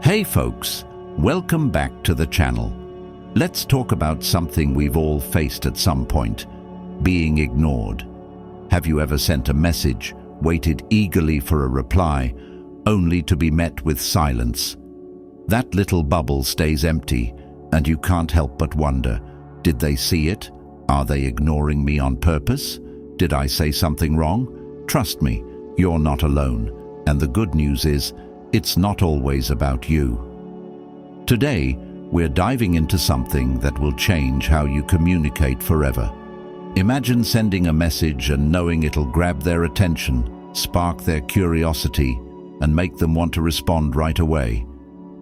Hey folks, welcome back to the channel. Let's talk about something we've all faced at some point: being ignored. Have you ever sent a message, waited eagerly for a reply, only to be met with silence? That little bubble stays empty, and you can't help but wonder, did they see it? Are they ignoring me on purpose? Did I say something wrong? Trust me, you're not alone. And the good news is, it's not always about you. Today, we're diving into something that will change how you communicate forever. Imagine sending a message and knowing it'll grab their attention, spark their curiosity, and make them want to respond right away.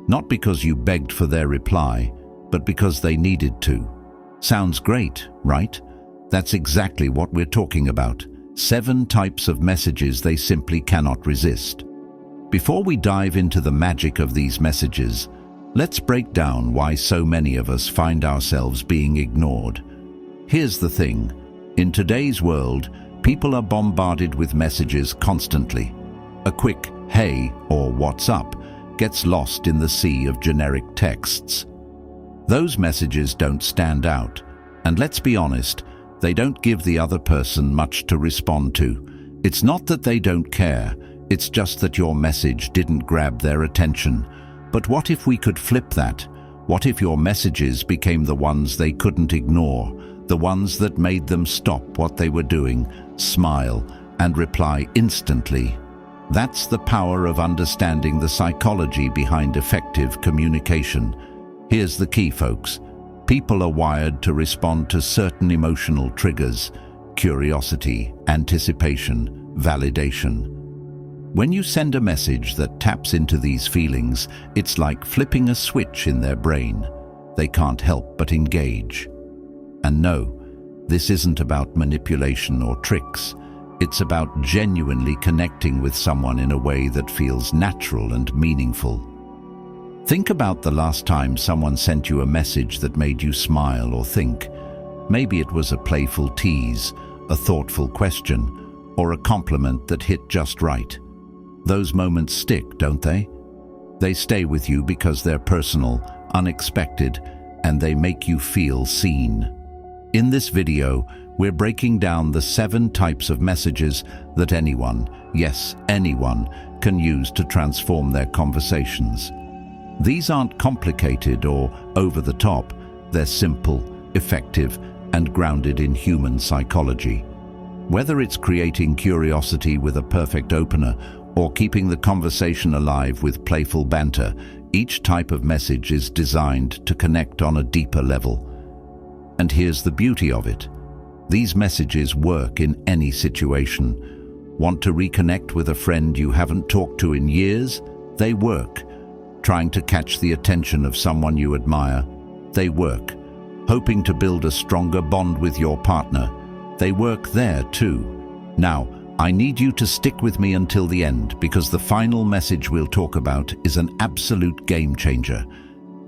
Not because you begged for their reply, but because they needed to. Sounds great, right? That's exactly what we're talking about. 7 types of messages they simply cannot resist. Before we dive into the magic of these messages, let's break down why so many of us find ourselves being ignored. Here's the thing. In today's world, people are bombarded with messages constantly. A quick "hey" or "what's up" gets lost in the sea of generic texts. Those messages don't stand out, and let's be honest, they don't give the other person much to respond to. It's not that they don't care, it's just that your message didn't grab their attention. But what if we could flip that? What if your messages became the ones they couldn't ignore, the ones that made them stop what they were doing, smile, and reply instantly? That's the power of understanding the psychology behind effective communication. Here's the key, folks. People are wired to respond to certain emotional triggers: curiosity, anticipation, validation. When you send a message that taps into these feelings, it's like flipping a switch in their brain. They can't help but engage. And no, this isn't about manipulation or tricks. It's about genuinely connecting with someone in a way that feels natural and meaningful. Think about the last time someone sent you a message that made you smile or think. Maybe it was a playful tease, a thoughtful question, or a compliment that hit just right. Those moments stick, don't they? They stay with you because they're personal, unexpected, and they make you feel seen. In this video, we're breaking down the 7 types of messages that anyone, yes, anyone, can use to transform their conversations. These aren't complicated or over the top. They're simple, effective, and grounded in human psychology. Whether it's creating curiosity with a perfect opener or keeping the conversation alive with playful banter, each type of message is designed to connect on a deeper level. And here's the beauty of it. These messages work in any situation. Want to reconnect with a friend you haven't talked to in years? They work. Trying to catch the attention of someone you admire? They work. Hoping to build a stronger bond with your partner? They work there too. Now, I need you to stick with me until the end, because the final message we'll talk about is an absolute game changer.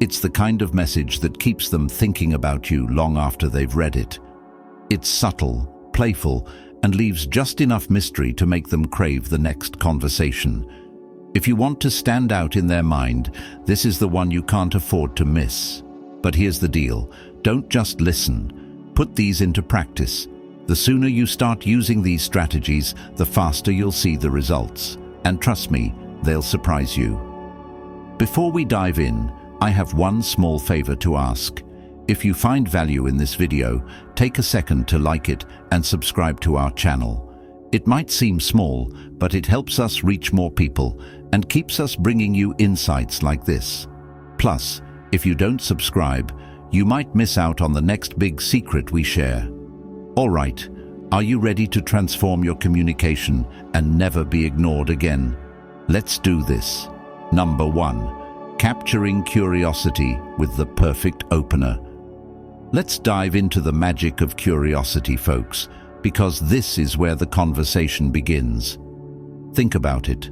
It's the kind of message that keeps them thinking about you long after they've read it. It's subtle, playful, and leaves just enough mystery to make them crave the next conversation. If you want to stand out in their mind, this is the one you can't afford to miss. But here's the deal. Don't just listen. Put these into practice. The sooner you start using these strategies, the faster you'll see the results. And trust me, they'll surprise you. Before we dive in, I have one small favor to ask. If you find value in this video, take a second to like it and subscribe to our channel. It might seem small, but it helps us reach more people and keeps us bringing you insights like this. Plus, if you don't subscribe, you might miss out on the next big secret we share. All right, are you ready to transform your communication and never be ignored again? Let's do this. Number 1, capturing curiosity with the perfect opener. Let's dive into the magic of curiosity, folks, because this is where the conversation begins. Think about it.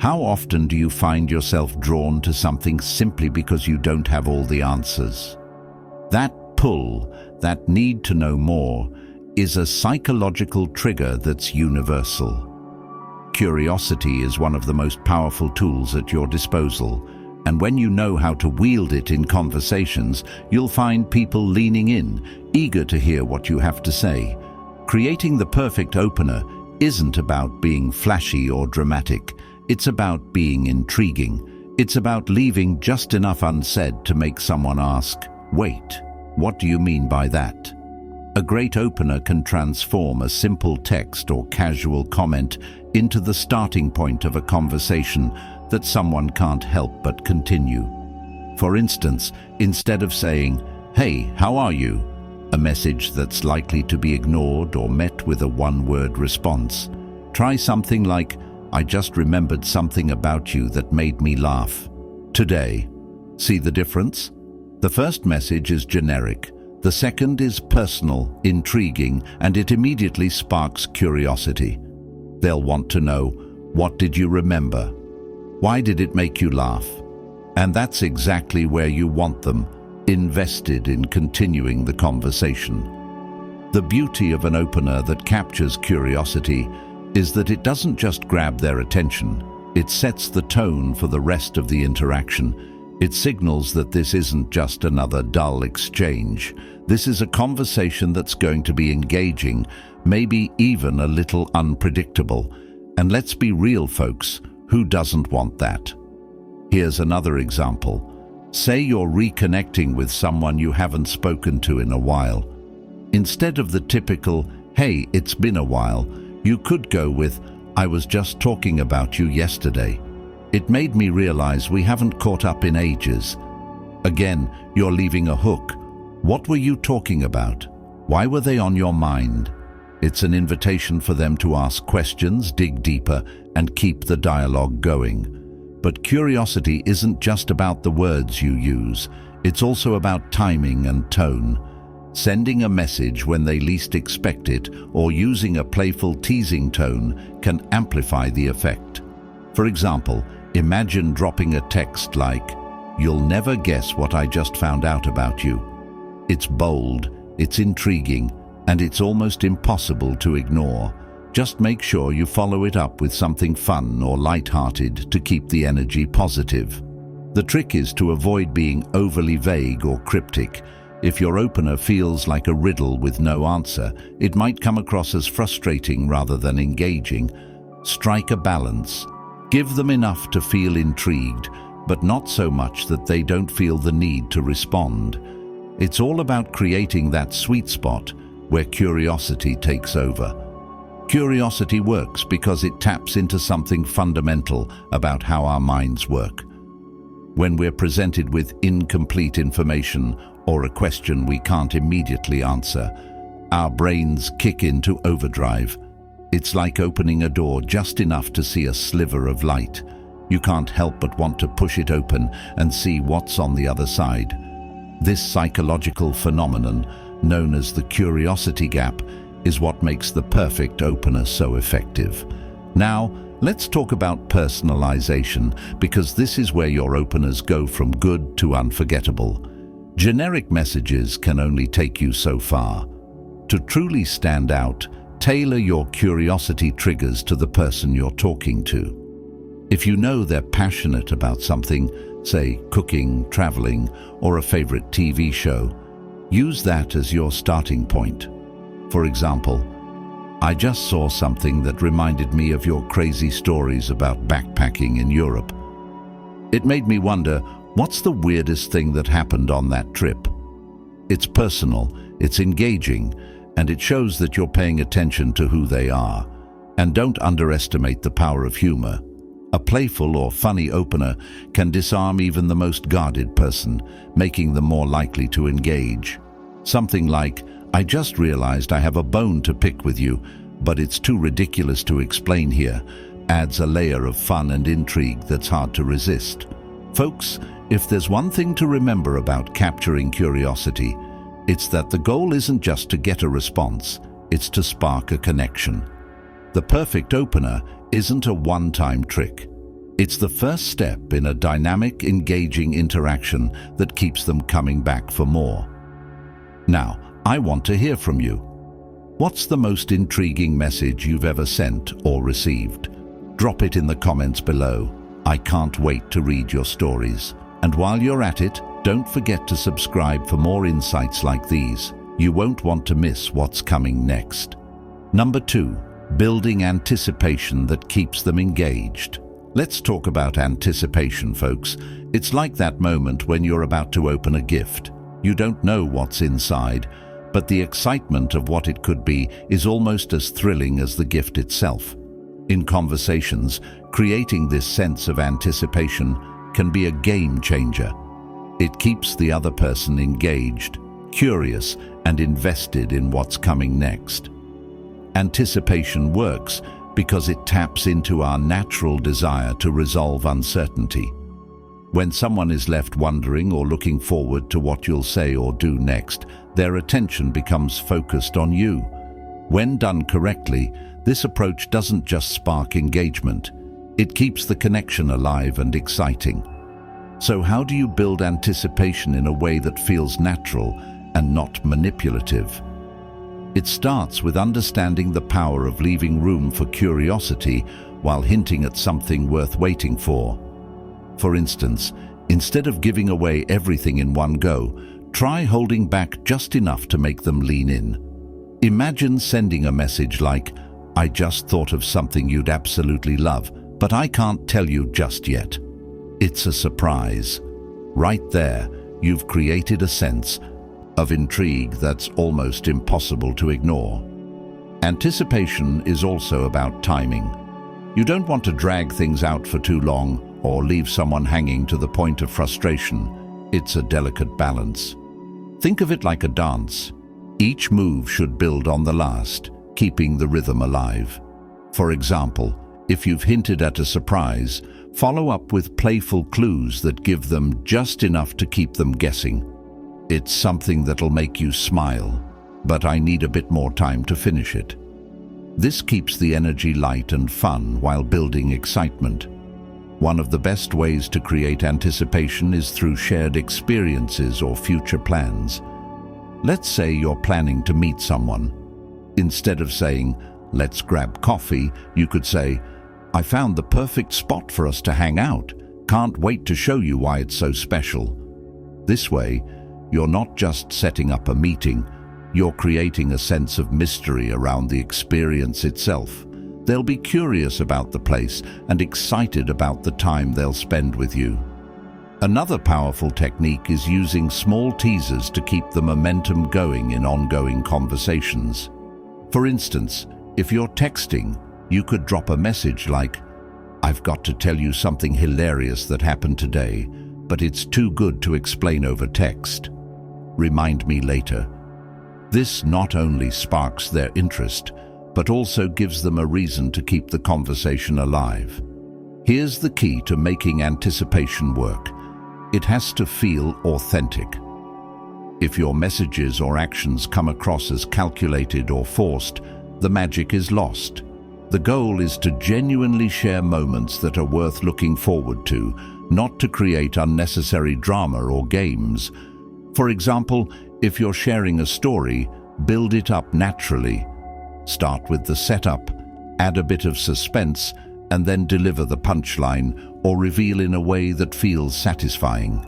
How often do you find yourself drawn to something simply because you don't have all the answers? That pull, that need to know more, is a psychological trigger that's universal. Curiosity is one of the most powerful tools at your disposal. And when you know how to wield it in conversations, you'll find people leaning in, eager to hear what you have to say. Creating the perfect opener isn't about being flashy or dramatic. It's about being intriguing. It's about leaving just enough unsaid to make someone ask, "Wait, what do you mean by that?" A great opener can transform a simple text or casual comment into the starting point of a conversation that someone can't help but continue. For instance, instead of saying, "Hey, how are you?" a message that's likely to be ignored or met with a one-word response, try something like, "I just remembered something about you that made me laugh today." See the difference? The first message is generic. The second is personal, intriguing, and it immediately sparks curiosity. They'll want to know, what did you remember? Why did it make you laugh? And that's exactly where you want them, invested in continuing the conversation. The beauty of an opener that captures curiosity is that it doesn't just grab their attention, it sets the tone for the rest of the interaction. It signals that this isn't just another dull exchange. This is a conversation that's going to be engaging, maybe even a little unpredictable. And let's be real, folks, who doesn't want that? Here's another example. Say you're reconnecting with someone you haven't spoken to in a while. Instead of the typical, "Hey, it's been a while," you could go with, "I was just talking about you yesterday. It made me realize we haven't caught up in ages." Again, you're leaving a hook. What were you talking about? Why were they on your mind? It's an invitation for them to ask questions, dig deeper, and keep the dialogue going. But curiosity isn't just about the words you use. It's also about timing and tone. Sending a message when they least expect it or using a playful teasing tone can amplify the effect. For example, imagine dropping a text like, "You'll never guess what I just found out about you." It's bold, it's intriguing, and it's almost impossible to ignore. Just make sure you follow it up with something fun or light-hearted to keep the energy positive. The trick is to avoid being overly vague or cryptic. If your opener feels like a riddle with no answer, it might come across as frustrating rather than engaging. Strike a balance. Give them enough to feel intrigued, but not so much that they don't feel the need to respond. It's all about creating that sweet spot where curiosity takes over. Curiosity works because it taps into something fundamental about how our minds work. When we're presented with incomplete information or a question we can't immediately answer, our brains kick into overdrive. It's like opening a door just enough to see a sliver of light. You can't help but want to push it open and see what's on the other side. This psychological phenomenon, known as the curiosity gap, is what makes the perfect opener so effective. Now, let's talk about personalization, because this is where your openers go from good to unforgettable. Generic messages can only take you so far. To truly stand out, tailor your curiosity triggers to the person you're talking to. If you know they're passionate about something, say cooking, traveling, or a favorite TV show, use that as your starting point. For example, "I just saw something that reminded me of your crazy stories about backpacking in Europe. It made me wonder, what's the weirdest thing that happened on that trip?" It's personal, it's engaging, and it shows that you're paying attention to who they are. And don't underestimate the power of humor. A playful or funny opener can disarm even the most guarded person, making them more likely to engage. Something like, "I just realized I have a bone to pick with you, but it's too ridiculous to explain here," adds a layer of fun and intrigue that's hard to resist. Folks, if there's one thing to remember about capturing curiosity, it's that the goal isn't just to get a response, it's to spark a connection. The perfect opener isn't a one-time trick. It's the first step in a dynamic, engaging interaction that keeps them coming back for more. Now, I want to hear from you. What's the most intriguing message you've ever sent or received? Drop it in the comments below. I can't wait to read your stories. And while you're at it, don't forget to subscribe for more insights like these. You won't want to miss what's coming next. Number 2, building anticipation that keeps them engaged. Let's talk about anticipation, folks. It's like that moment when you're about to open a gift. You don't know what's inside, but the excitement of what it could be is almost as thrilling as the gift itself. In conversations, creating this sense of anticipation can be a game changer. It keeps the other person engaged, curious, and invested in what's coming next. Anticipation works because it taps into our natural desire to resolve uncertainty. When someone is left wondering or looking forward to what you'll say or do next, their attention becomes focused on you. When done correctly, this approach doesn't just spark engagement, it keeps the connection alive and exciting. So how do you build anticipation in a way that feels natural and not manipulative? It starts with understanding the power of leaving room for curiosity while hinting at something worth waiting for. For instance, instead of giving away everything in one go, try holding back just enough to make them lean in. Imagine sending a message like, "I just thought of something you'd absolutely love, but I can't tell you just yet." It's a surprise. Right there, you've created a sense of intrigue that's almost impossible to ignore. Anticipation is also about timing. You don't want to drag things out for too long or leave someone hanging to the point of frustration. It's a delicate balance. Think of it like a dance. Each move should build on the last, keeping the rhythm alive. For example, if you've hinted at a surprise, follow up with playful clues that give them just enough to keep them guessing. It's something that'll make you smile, but I need a bit more time to finish it. This keeps the energy light and fun while building excitement. One of the best ways to create anticipation is through shared experiences or future plans. Let's say you're planning to meet someone. Instead of saying, "Let's grab coffee," you could say, "I found the perfect spot for us to hang out. Can't wait to show you why it's so special." This way, you're not just setting up a meeting, you're creating a sense of mystery around the experience itself. They'll be curious about the place and excited about the time they'll spend with you. Another powerful technique is using small teasers to keep the momentum going in ongoing conversations. For instance, if you're texting, you could drop a message like, "I've got to tell you something hilarious that happened today, but it's too good to explain over text. Remind me later." This not only sparks their interest, but also gives them a reason to keep the conversation alive. Here's the key to making anticipation work. It has to feel authentic. If your messages or actions come across as calculated or forced, the magic is lost. The goal is to genuinely share moments that are worth looking forward to, not to create unnecessary drama or games. For example, if you're sharing a story, build it up naturally. Start with the setup, add a bit of suspense, and then deliver the punchline or reveal in a way that feels satisfying.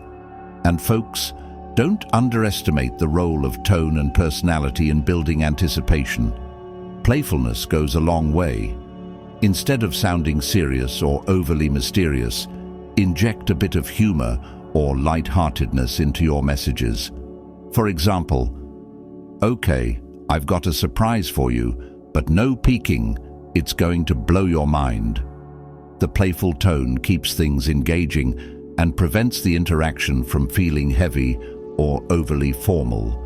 And folks, don't underestimate the role of tone and personality in building anticipation. Playfulness goes a long way. Instead of sounding serious or overly mysterious, inject a bit of humor or lightheartedness into your messages. For example, "Okay, I've got a surprise for you, but no peeking, it's going to blow your mind." The playful tone keeps things engaging and prevents the interaction from feeling heavy or overly formal.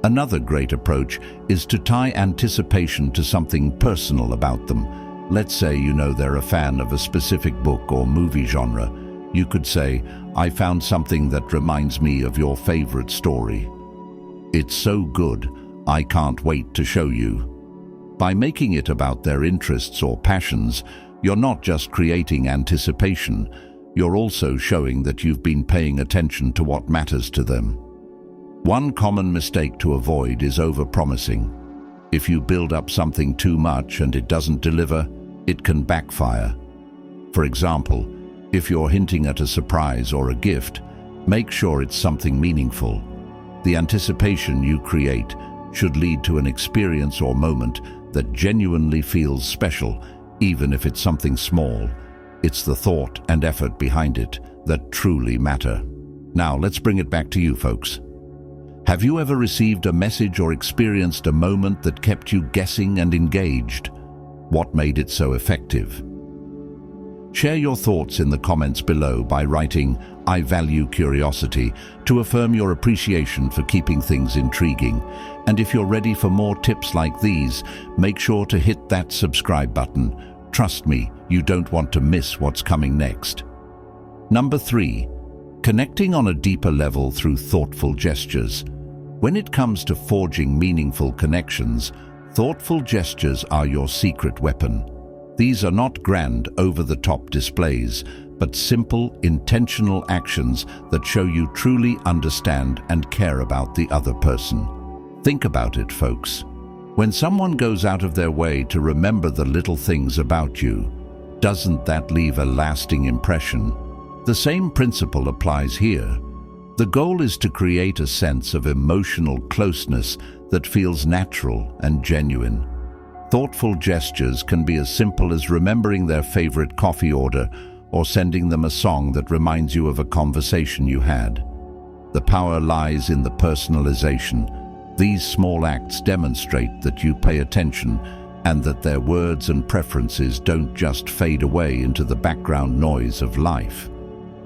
Another great approach is to tie anticipation to something personal about them. Let's say you know they're a fan of a specific book or movie genre. You could say, "I found something that reminds me of your favorite story. It's so good, I can't wait to show you." By making it about their interests or passions, you're not just creating anticipation, you're also showing that you've been paying attention to what matters to them. One common mistake to avoid is overpromising. If you build up something too much and it doesn't deliver, it can backfire. For example, if you're hinting at a surprise or a gift, Make sure it's something meaningful. The anticipation you create should lead to an experience or moment that genuinely feels special, even if it's something small. It's the thought and effort behind it that truly matter. Now, let's bring it back to you, folks. Have you ever received a message or experienced a moment that kept you guessing and engaged? What made it so effective? Share your thoughts in the comments below by writing, "I value curiosity," to affirm your appreciation for keeping things intriguing. And if you're ready for more tips like these, make sure to hit that subscribe button. Trust me, you don't want to miss what's coming next. Number 3. Connecting on a deeper level through thoughtful gestures. When it comes to forging meaningful connections, thoughtful gestures are your secret weapon. These are not grand, over-the-top displays, but simple, intentional actions that show you truly understand and care about the other person. Think about it, folks. When someone goes out of their way to remember the little things about you, doesn't that leave a lasting impression? The same principle applies here. The goal is to create a sense of emotional closeness that feels natural and genuine. Thoughtful gestures can be as simple as remembering their favorite coffee order or sending them a song that reminds you of a conversation you had. The power lies in the personalization. These small acts demonstrate that you pay attention and that their words and preferences don't just fade away into the background noise of life.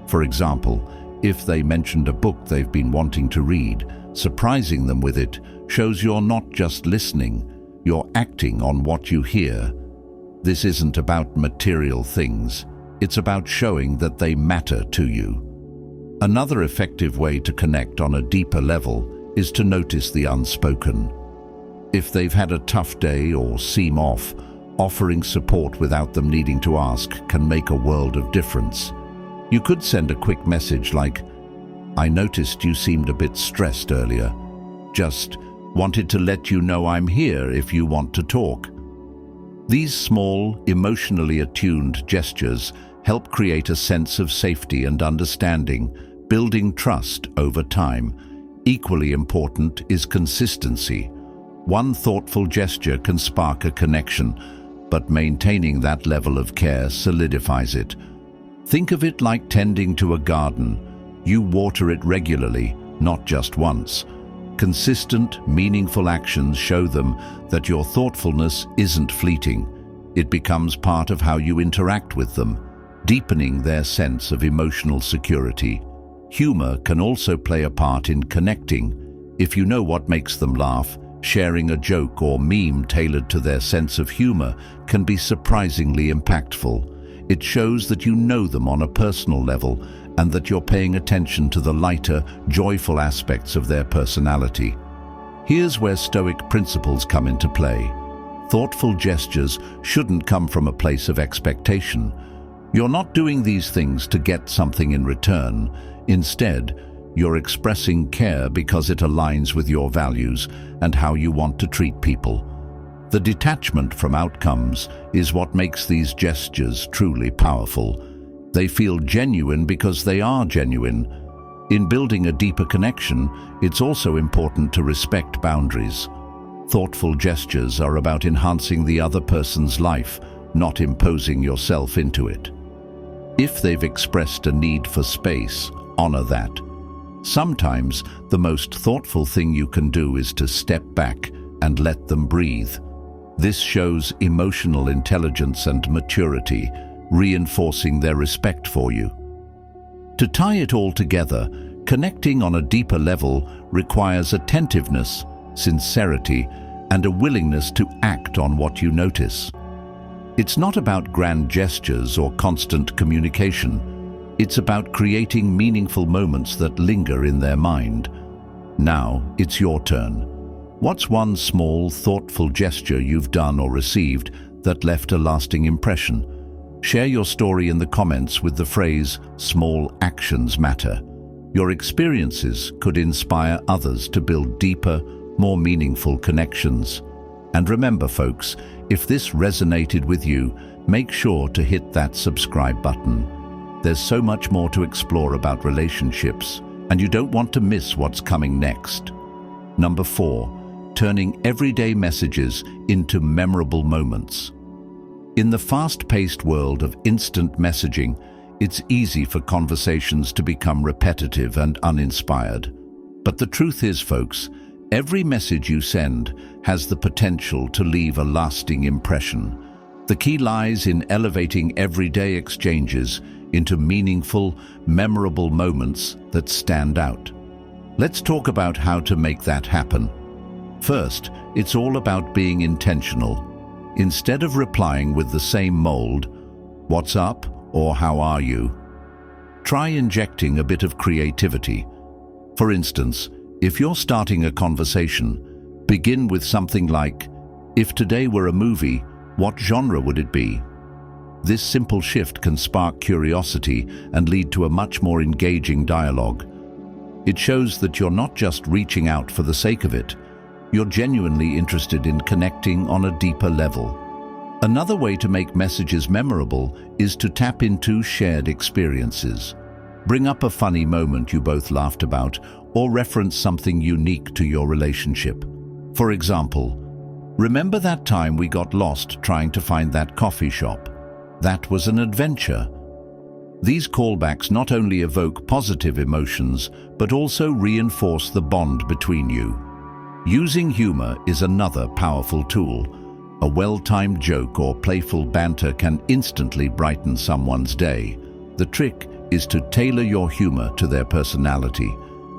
For example, if they mentioned a book they've been wanting to read, surprising them with it shows you're not just listening, you're acting on what you hear. This isn't about material things. It's about showing that they matter to you. Another effective way to connect on a deeper level is to notice the unspoken. If they've had a tough day or seem off, offering support without them needing to ask can make a world of difference. You could send a quick message like, "I noticed you seemed a bit stressed earlier. Just wanted to let you know I'm here if you want to talk." These small, emotionally attuned gestures help create a sense of safety and understanding, building trust over time. Equally important is consistency. One thoughtful gesture can spark a connection, but maintaining that level of care solidifies it. Think of it like tending to a garden. You water it regularly, not just once. Consistent, meaningful actions show them that your thoughtfulness isn't fleeting. It becomes part of how you interact with them, deepening their sense of emotional security. Humor can also play a part in connecting. If you know what makes them laugh, sharing a joke or meme tailored to their sense of humor can be surprisingly impactful. It shows that you know them on a personal level and that you're paying attention to the lighter, joyful aspects of their personality. Here's where Stoic principles come into play. Thoughtful gestures shouldn't come from a place of expectation. You're not doing these things to get something in return. Instead, you're expressing care because it aligns with your values and how you want to treat people. The detachment from outcomes is what makes these gestures truly powerful. They feel genuine because they are genuine. In building a deeper connection, it's also important to respect boundaries. Thoughtful gestures are about enhancing the other person's life, not imposing yourself into it. If they've expressed a need for space, honor that. Sometimes, the most thoughtful thing you can do is to step back and let them breathe. This shows emotional intelligence and maturity, reinforcing their respect for you. To tie it all together, connecting on a deeper level requires attentiveness, sincerity, and a willingness to act on what you notice. It's not about grand gestures or constant communication. It's about creating meaningful moments that linger in their mind. Now, it's your turn. What's one small, thoughtful gesture you've done or received that left a lasting impression? Share your story in the comments with the phrase, "Small actions matter." Your experiences could inspire others to build deeper, more meaningful connections. And remember, folks, if this resonated with you, make sure to hit that subscribe button. There's so much more to explore about relationships, and you don't want to miss what's coming next. Number 4, turning everyday messages into memorable moments. In the fast-paced world of instant messaging, it's easy for conversations to become repetitive and uninspired. But the truth is, folks, every message you send has the potential to leave a lasting impression. The key lies in elevating everyday exchanges into meaningful, memorable moments that stand out. Let's talk about how to make that happen. First, it's all about being intentional. Instead of replying with the same mold, "What's up?" or "How are you?" try injecting a bit of creativity. For instance, if you're starting a conversation, begin with something like, "If today were a movie, what genre would it be?" This simple shift can spark curiosity and lead to a much more engaging dialogue. It shows that you're not just reaching out for the sake of it. You're genuinely interested in connecting on a deeper level. Another way to make messages memorable is to tap into shared experiences. Bring up a funny moment you both laughed about, or reference something unique to your relationship. For example, "Remember that time we got lost trying to find that coffee shop? That was an adventure." These callbacks not only evoke positive emotions, but also reinforce the bond between you. Using humor is another powerful tool. A well-timed joke or playful banter can instantly brighten someone's day. The trick is to tailor your humor to their personality.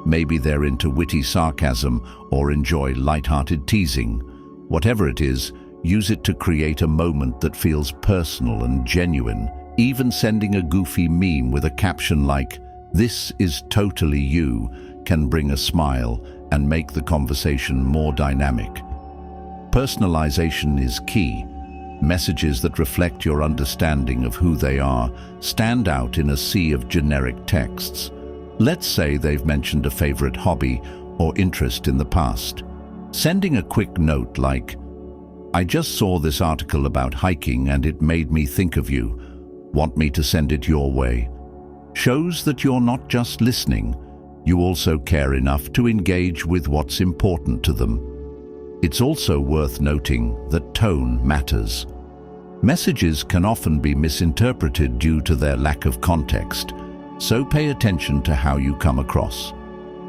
Maybe they're into witty sarcasm or enjoy light-hearted teasing. Whatever it is, use it to create a moment that feels personal and genuine. Even sending a goofy meme with a caption like, "This is totally you," can bring a smile and make the conversation more dynamic. Personalization is key. Messages that reflect your understanding of who they are stand out in a sea of generic texts. Let's say they've mentioned a favorite hobby or interest in the past. Sending a quick note like, "I just saw this article about hiking and it made me think of you. Want me to send it your way?" shows that you're not just listening, you also care enough to engage with what's important to them. It's also worth noting that tone matters. Messages can often be misinterpreted due to their lack of context, so pay attention to how you come across.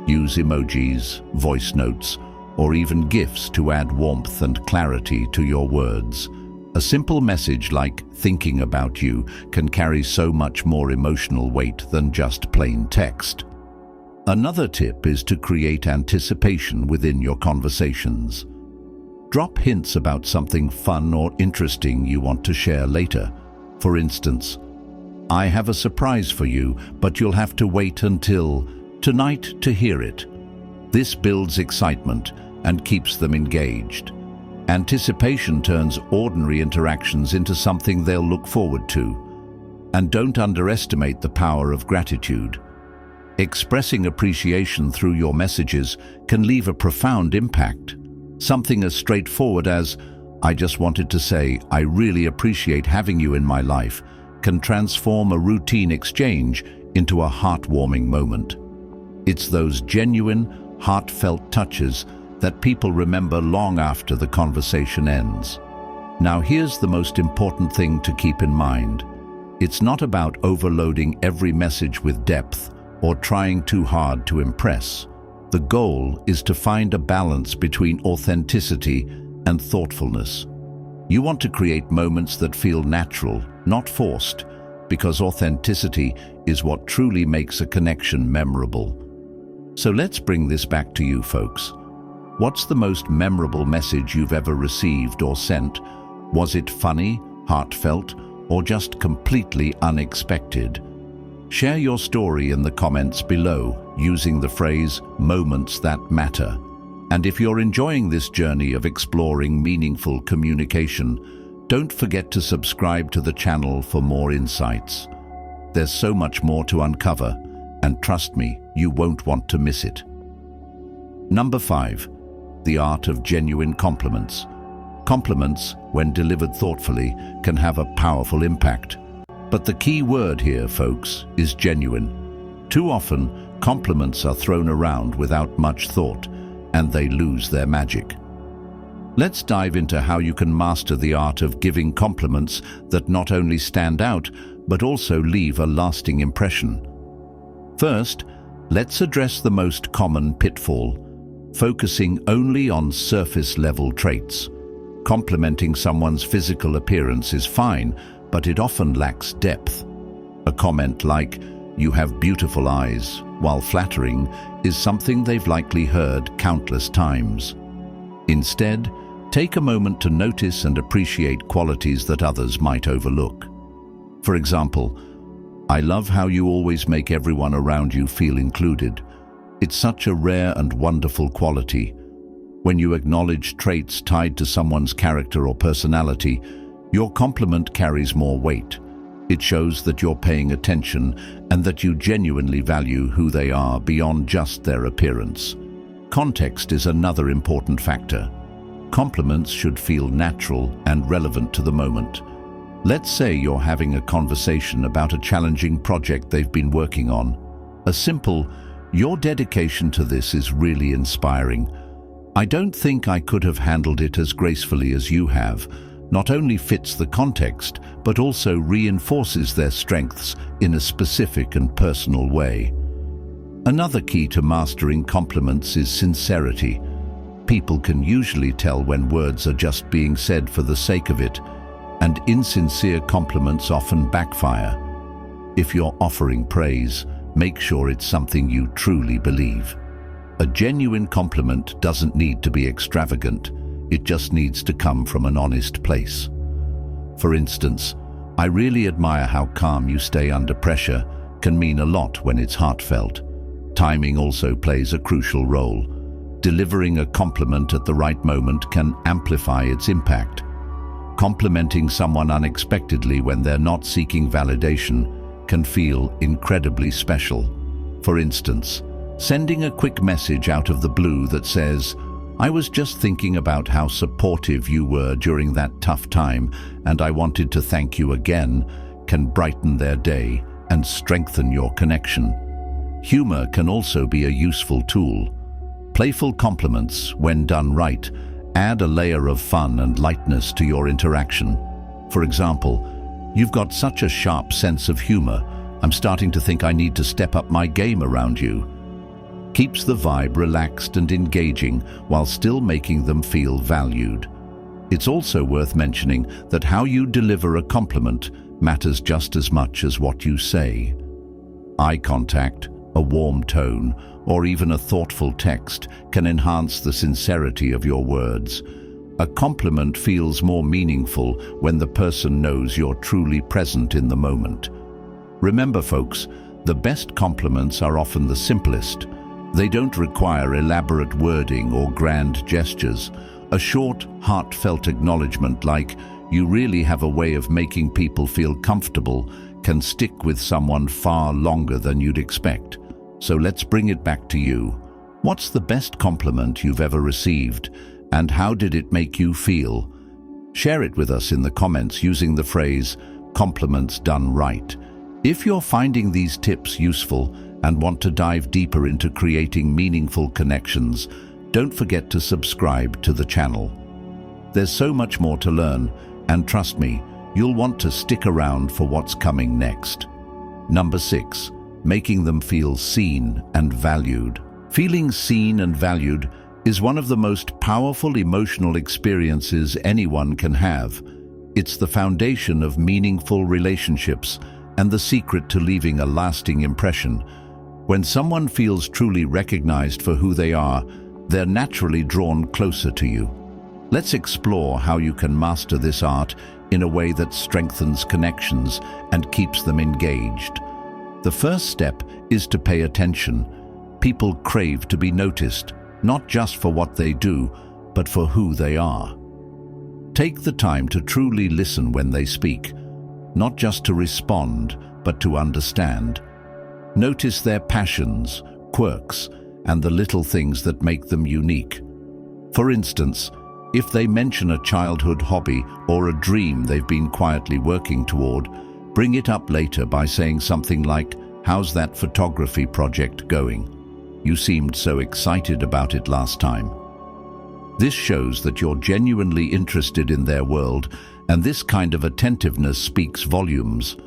Use emojis, voice notes, or even GIFs to add warmth and clarity to your words. A simple message like "thinking about you" can carry so much more emotional weight than just plain text. Another tip is to create anticipation within your conversations. Drop hints about something fun or interesting you want to share later. For instance, "I have a surprise for you, but you'll have to wait until tonight to hear it." This builds excitement and keeps them engaged. Anticipation turns ordinary interactions into something they'll look forward to. And don't underestimate the power of gratitude. Expressing appreciation through your messages can leave a profound impact. Something as straightforward as, "I just wanted to say I really appreciate having you in my life," can transform a routine exchange into a heartwarming moment. It's those genuine, heartfelt touches that people remember long after the conversation ends. Now here's the most important thing to keep in mind. It's not about overloading every message with depth or trying too hard to impress. The goal is to find a balance between authenticity and thoughtfulness. You want to create moments that feel natural, not forced, because authenticity is what truly makes a connection memorable. So let's bring this back to you, folks. What's the most memorable message you've ever received or sent? Was it funny, heartfelt, or just completely unexpected? Share your story in the comments below using the phrase "moments that matter." And if you're enjoying this journey of exploring meaningful communication, don't forget to subscribe to the channel for more insights. There's so much more to uncover, and trust me, you won't want to miss it. Number 5. The art of genuine compliments. Compliments, when delivered thoughtfully, can have a powerful impact. But the key word here, folks, is genuine. Too often, compliments are thrown around without much thought, and they lose their magic. Let's dive into how you can master the art of giving compliments that not only stand out, but also leave a lasting impression. First, let's address the most common pitfall, focusing only on surface-level traits. Complimenting someone's physical appearance is fine, but it often lacks depth. A comment like, "You have beautiful eyes," while flattering, is something they've likely heard countless times. Instead, take a moment to notice and appreciate qualities that others might overlook. For example, "I love how you always make everyone around you feel included. It's such a rare and wonderful quality." When you acknowledge traits tied to someone's character or personality, your compliment carries more weight. It shows that you're paying attention and that you genuinely value who they are beyond just their appearance. Context is another important factor. Compliments should feel natural and relevant to the moment. Let's say you're having a conversation about a challenging project they've been working on. A simple, "Your dedication to this is really inspiring. I don't think I could have handled it as gracefully as you have," not only fits the context, but also reinforces their strengths in a specific and personal way. Another key to mastering compliments is sincerity. People can usually tell when words are just being said for the sake of it, and insincere compliments often backfire. If you're offering praise, make sure it's something you truly believe. A genuine compliment doesn't need to be extravagant. It just needs to come from an honest place. For instance, "I really admire how calm you stay under pressure," can mean a lot when it's heartfelt. Timing also plays a crucial role. Delivering a compliment at the right moment can amplify its impact. Complimenting someone unexpectedly when they're not seeking validation can feel incredibly special. For instance, sending a quick message out of the blue that says, "I was just thinking about how supportive you were during that tough time, and I wanted to thank you again," can brighten their day and strengthen your connection. Humor can also be a useful tool. Playful compliments, when done right, add a layer of fun and lightness to your interaction. For example, "You've got such a sharp sense of humor. I'm starting to think I need to step up my game around you." Keeps the vibe relaxed and engaging while still making them feel valued. It's also worth mentioning that how you deliver a compliment matters just as much as what you say. Eye contact, a warm tone, or even a thoughtful text can enhance the sincerity of your words. A compliment feels more meaningful when the person knows you're truly present in the moment. Remember, folks, the best compliments are often the simplest. They don't require elaborate wording or grand gestures. A short, heartfelt acknowledgement like, "You really have a way of making people feel comfortable," can stick with someone far longer than you'd expect. So let's bring it back to you. What's the best compliment you've ever received, and how did it make you feel? Share it with us in the comments using the phrase, "compliments done right." If you're finding these tips useful and want to dive deeper into creating meaningful connections, don't forget to subscribe to the channel. There's so much more to learn, and trust me, you'll want to stick around for what's coming next. Number 6. Making them feel seen and valued. Feeling seen and valued is one of the most powerful emotional experiences anyone can have. It's the foundation of meaningful relationships and the secret to leaving a lasting impression. When someone feels truly recognized for who they are, they're naturally drawn closer to you. Let's explore how you can master this art in a way that strengthens connections and keeps them engaged. The first step is to pay attention. People crave to be noticed, not just for what they do, but for who they are. Take the time to truly listen when they speak, not just to respond, but to understand. Notice their passions, quirks, and the little things that make them unique. For instance, if they mention a childhood hobby or a dream they've been quietly working toward, Bring it up later by saying something like, "How's that photography project going? You seemed so excited about it last time." This shows that you're genuinely interested in their world, and this kind of attentiveness speaks volumes.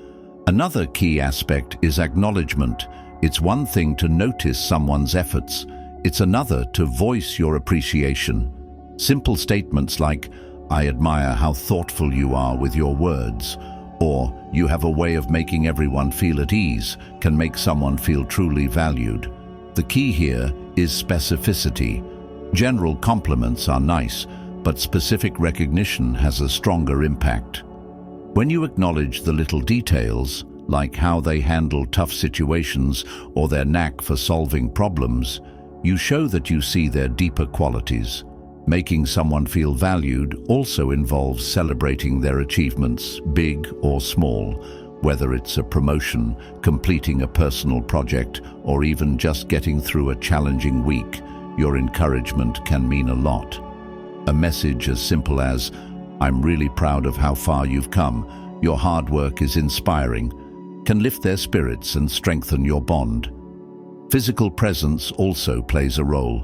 Another key aspect is acknowledgement. It's one thing to notice someone's efforts. It's another to voice your appreciation. Simple statements like, "I admire how thoughtful you are with your words," or "You have a way of making everyone feel at ease," can make someone feel truly valued. The key here is specificity. General compliments are nice, but specific recognition has a stronger impact. When you acknowledge the little details, like how they handle tough situations or their knack for solving problems, you show that you see their deeper qualities. Making someone feel valued also involves celebrating their achievements, big or small, whether it's a promotion, completing a personal project, or even just getting through a challenging week. Your encouragement can mean a lot. A message as simple as, "I'm really proud of how far you've come, your hard work is inspiring," can lift their spirits and strengthen your bond. Physical presence also plays a role.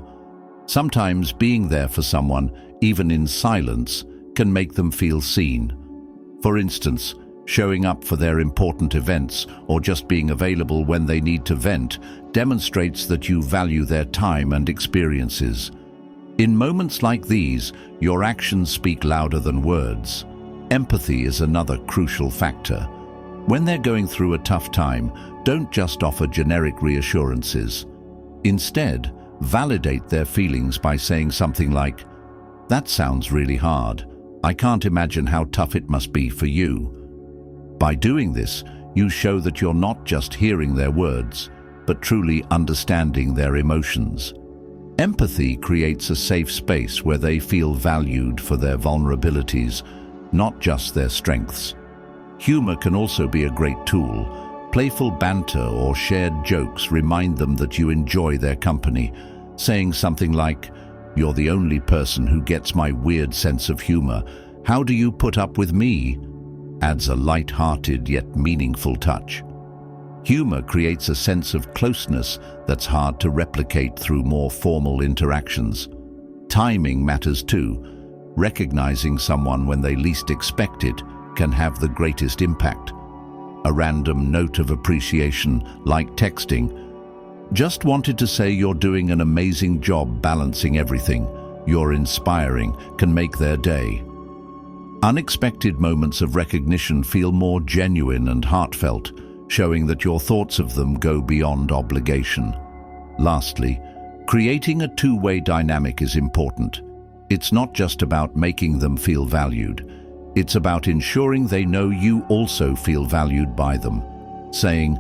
Sometimes being there for someone, even in silence, can make them feel seen. For instance, showing up for their important events or just being available when they need to vent demonstrates that you value their time and experiences. In moments like these, your actions speak louder than words. Empathy is another crucial factor. When they're going through a tough time, don't just offer generic reassurances. Instead, validate their feelings by saying something like, "That sounds really hard. I can't imagine how tough it must be for you." By doing this, you show that you're not just hearing their words, but truly understanding their emotions. Empathy creates a safe space where they feel valued for their vulnerabilities, not just their strengths. Humor can also be a great tool. Playful banter or shared jokes remind them that you enjoy their company. Saying something like, "You're the only person who gets my weird sense of humor. How do you put up with me?" adds a light-hearted yet meaningful touch. Humor creates a sense of closeness that's hard to replicate through more formal interactions. Timing matters too. Recognizing someone when they least expect it can have the greatest impact. A random note of appreciation, like texting, "Just wanted to say you're doing an amazing job balancing everything. You're inspiring," can make their day. Unexpected moments of recognition feel more genuine and heartfelt, showing that your thoughts of them go beyond obligation. Lastly, creating a two-way dynamic is important. It's not just about making them feel valued. It's about ensuring they know you also feel valued by them. Saying,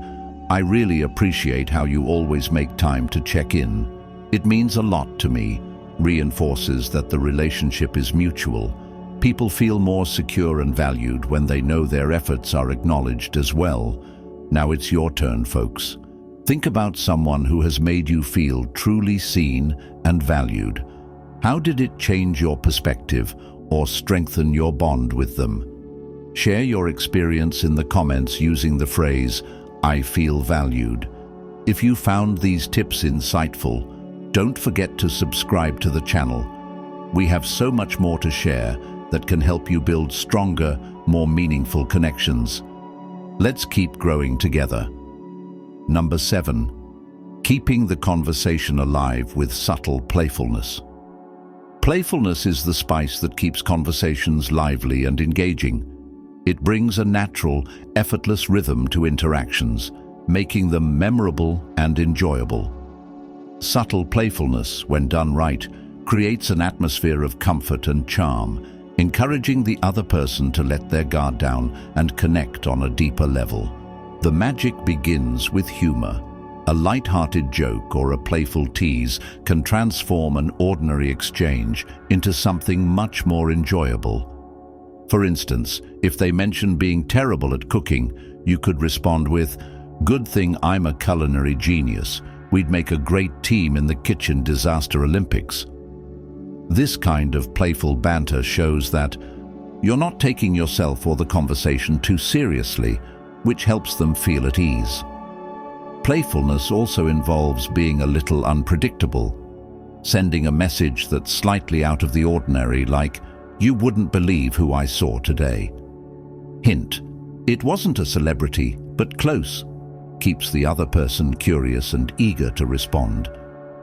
"I really appreciate how you always make time to check in. It means a lot to me," reinforces that the relationship is mutual. People feel more secure and valued when they know their efforts are acknowledged as well. Now it's your turn, folks. Think about someone who has made you feel truly seen and valued. How did it change your perspective or strengthen your bond with them? Share your experience in the comments using the phrase, "I feel valued." If you found these tips insightful, don't forget to subscribe to the channel. We have so much more to share that can help you build stronger, more meaningful connections. Let's keep growing together. Number 7. Keeping the conversation alive with subtle playfulness. Playfulness is the spice that keeps conversations lively and engaging. It brings a natural, effortless rhythm to interactions, making them memorable and enjoyable. Subtle playfulness, when done right, creates an atmosphere of comfort and charm, encouraging the other person to let their guard down and connect on a deeper level. The magic begins with humor. A light-hearted joke or a playful tease can transform an ordinary exchange into something much more enjoyable. For instance, if they mention being terrible at cooking, you could respond with, "Good thing I'm a culinary genius. We'd make a great team in the Kitchen Disaster Olympics." This kind of playful banter shows that you're not taking yourself or the conversation too seriously. which helps them feel at ease. Playfulness also involves being a little unpredictable, sending a message that's slightly out of the ordinary, like, "You wouldn't believe who I saw today." Hint: it wasn't a celebrity, but close. Keeps the other person curious and eager to respond.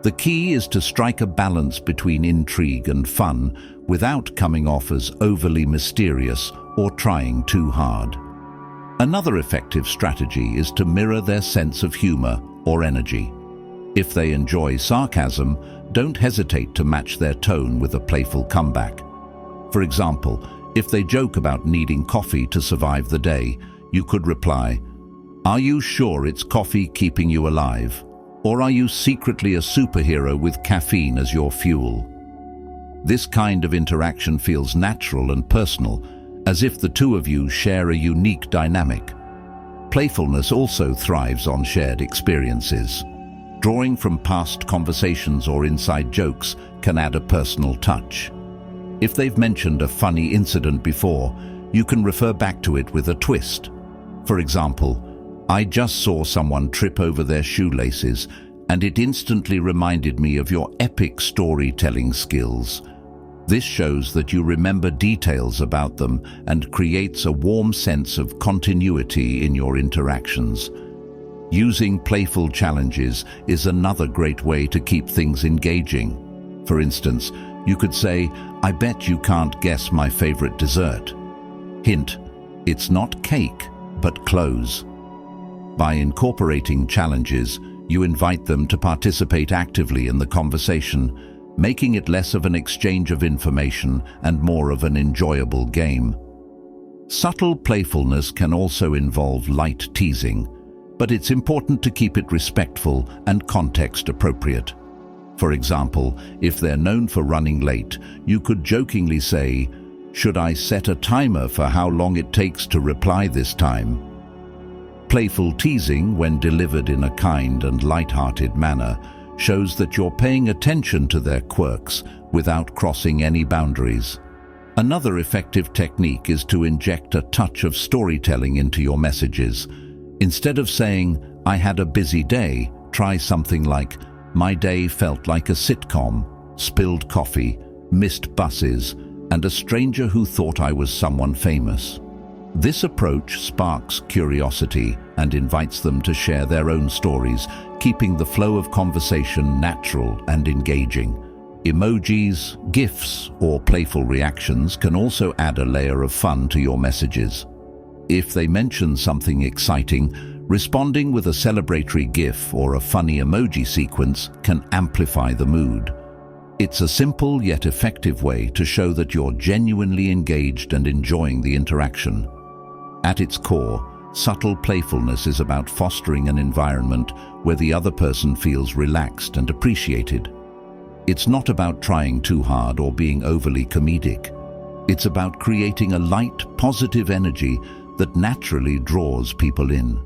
The key is to strike a balance between intrigue and fun without coming off as overly mysterious or trying too hard. Another effective strategy is to mirror their sense of humor or energy. If they enjoy sarcasm, don't hesitate to match their tone with a playful comeback. For example, if they joke about needing coffee to survive the day, you could reply, "Are you sure it's coffee keeping you alive? Or are you secretly a superhero with caffeine as your fuel?" This kind of interaction feels natural and personal, as if the two of you share a unique dynamic. Playfulness also thrives on shared experiences. Drawing from past conversations or inside jokes can add a personal touch. If they've mentioned a funny incident before, you can refer back to it with a twist. For example, "I just saw someone trip over their shoelaces, and it instantly reminded me of your epic storytelling skills." This shows that you remember details about them and creates a warm sense of continuity in your interactions. Using playful challenges is another great way to keep things engaging. For instance, you could say, "I bet you can't guess my favorite dessert." Hint: it's not cake, but close. By incorporating challenges, you invite them to participate actively in the conversation, making it less of an exchange of information and more of an enjoyable game. Subtle playfulness can also involve light teasing, but it's important to keep it respectful and context-appropriate. For example, if they're known for running late, you could jokingly say, "Should I set a timer for how long it takes to reply this time?" Playful teasing, when delivered in a kind and light-hearted manner, shows that you're paying attention to their quirks without crossing any boundaries. Another effective technique is to inject a touch of storytelling into your messages. Instead of saying, "I had a busy day," try something like, "My day felt like a sitcom, spilled coffee, missed buses, and a stranger who thought I was someone famous." This approach sparks curiosity and invites them to share their own stories, keeping the flow of conversation natural and engaging. Emojis, GIFs, or playful reactions can also add a layer of fun to your messages. If they mention something exciting, responding with a celebratory GIF or a funny emoji sequence can amplify the mood. It's a simple yet effective way to show that you're genuinely engaged and enjoying the interaction. At its core, subtle playfulness is about fostering an environment where the other person feels relaxed and appreciated. It's not about trying too hard or being overly comedic. It's about creating a light, positive energy that naturally draws people in.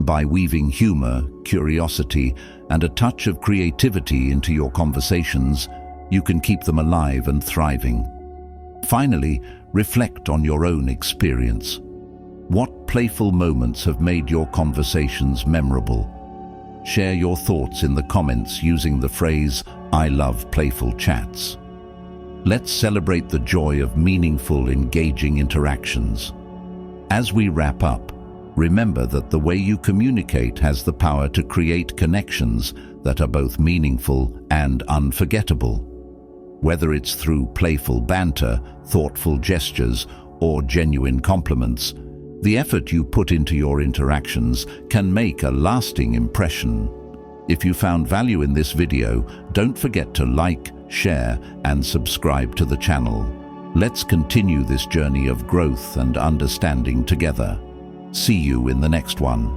By weaving humor, curiosity, and a touch of creativity into your conversations, you can keep them alive and thriving. Finally, reflect on your own experience. What playful moments have made your conversations memorable? Share your thoughts in the comments using the phrase, "I love playful chats." Let's celebrate the joy of meaningful, engaging interactions. As we wrap up, remember that the way you communicate has the power to create connections that are both meaningful and unforgettable. Whether it's through playful banter, thoughtful gestures, or genuine compliments, the effort you put into your interactions can make a lasting impression. If you found value in this video, don't forget to like, share, and subscribe to the channel. Let's continue this journey of growth and understanding together. See you in the next one.